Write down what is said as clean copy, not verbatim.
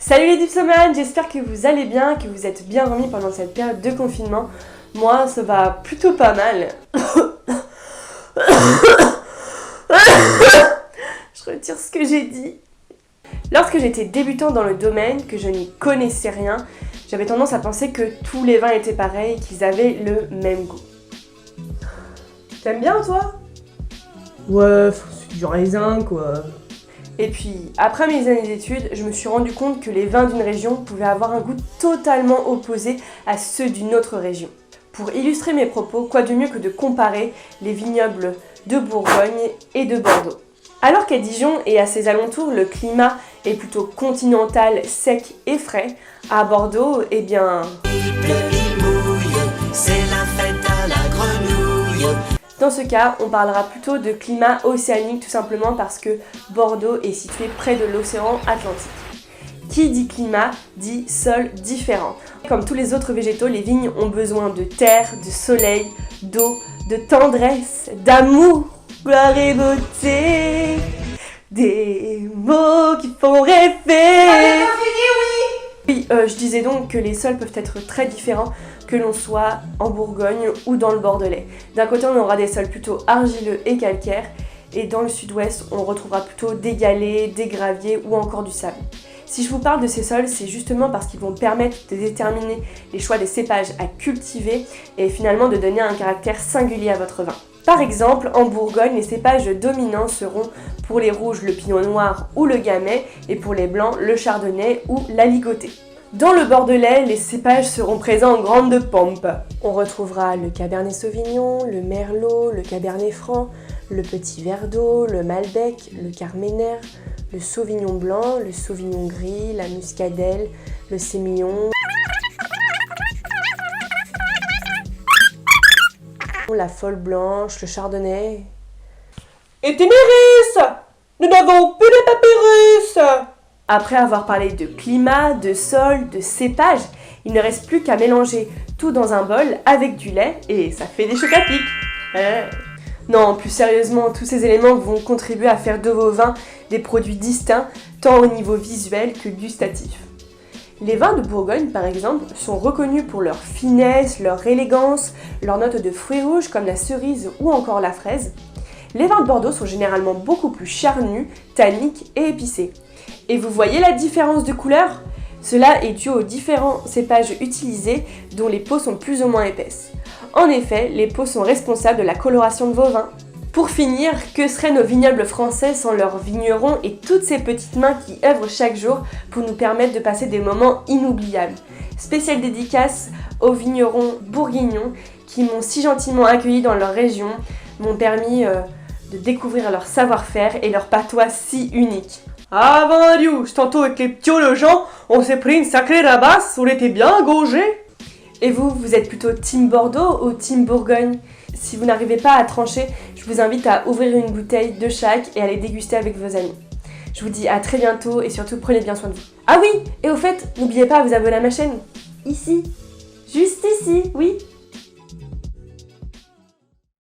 Salut les dipsomanes, j'espère que vous allez bien, que vous êtes bien remis pendant cette période de confinement. Moi, ça va plutôt pas mal. Je retire ce que j'ai dit. Lorsque j'étais débutant dans le domaine, que je n'y connaissais rien, j'avais tendance à penser que tous les vins étaient pareils et qu'ils avaient le même goût. T'aimes bien toi? Ouais, c'est du raisin quoi. Et puis, après mes années d'études, je me suis rendu compte que les vins d'une région pouvaient avoir un goût totalement opposé à ceux d'une autre région. Pour illustrer mes propos, quoi de mieux que de comparer les vignobles de Bourgogne et de Bordeaux. Alors qu'à Dijon et à ses alentours, le climat est plutôt continental, sec et frais, à Bordeaux, eh bien... Il pleut, il mouille, c'est la fête à la grenouille. Dans ce cas, on parlera plutôt de climat océanique tout simplement parce que Bordeaux est situé près de l'océan Atlantique. Qui dit climat dit sol différent. Comme tous les autres végétaux, les vignes ont besoin de terre, de soleil, d'eau, de tendresse, d'amour, gloire et beauté. Des mots qui font rêver. Oui, je disais donc que les sols peuvent être très différents que l'on soit en Bourgogne ou dans le Bordelais. D'un côté, on aura des sols plutôt argileux et calcaires, et dans le sud-ouest, on retrouvera plutôt des galets, des graviers ou encore du sable. Si je vous parle de ces sols, c'est justement parce qu'ils vont permettre de déterminer les choix des cépages à cultiver et finalement de donner un caractère singulier à votre vin. Par exemple, en Bourgogne, les cépages dominants seront pour les rouges le pinot noir ou le gamay et pour les blancs le chardonnay ou l'aligoté. Dans le Bordelais, les cépages seront présents en grande pompe. On retrouvera le cabernet sauvignon, le merlot, le cabernet franc, le petit verdot, le malbec, le carméner, le sauvignon blanc, le sauvignon gris, la muscadelle, le sémillon, la folle blanche, le chardonnay. Et Ténéris, nous n'avons plus de papyrus. Après avoir parlé de climat, de sol, de cépage, il ne reste plus qu'à mélanger tout dans un bol avec du lait et ça fait des chocs à pic. Non, plus sérieusement, tous ces éléments vont contribuer à faire de vos vins des produits distincts, tant au niveau visuel que gustatif. Les vins de Bourgogne, par exemple, sont reconnus pour leur finesse, leur élégance, leurs notes de fruits rouges comme la cerise ou encore la fraise. Les vins de Bordeaux sont généralement beaucoup plus charnus, tanniques et épicés. Et vous voyez la différence de couleur? Cela est dû aux différents cépages utilisés dont les peaux sont plus ou moins épaisses. En effet, les peaux sont responsables de la coloration de vos vins. Pour finir, que seraient nos vignobles français sans leurs vignerons et toutes ces petites mains qui œuvrent chaque jour pour nous permettre de passer des moments inoubliables. Spéciale dédicace aux vignerons bourguignons qui m'ont si gentiment accueilli dans leur région, m'ont permis de découvrir leur savoir-faire et leur patois si unique. Ah Marius, tantôt avec les gens, on s'est pris une sacrée rabasse, on était bien gaugés. Et vous, vous êtes plutôt team Bordeaux ou team Bourgogne? Si vous n'arrivez pas à trancher, je vous invite à ouvrir une bouteille de chaque et à les déguster avec vos amis. Je vous dis à très bientôt et surtout prenez bien soin de vous. Ah oui, et au fait, n'oubliez pas à vous abonner à ma chaîne. Ici. Juste ici, oui.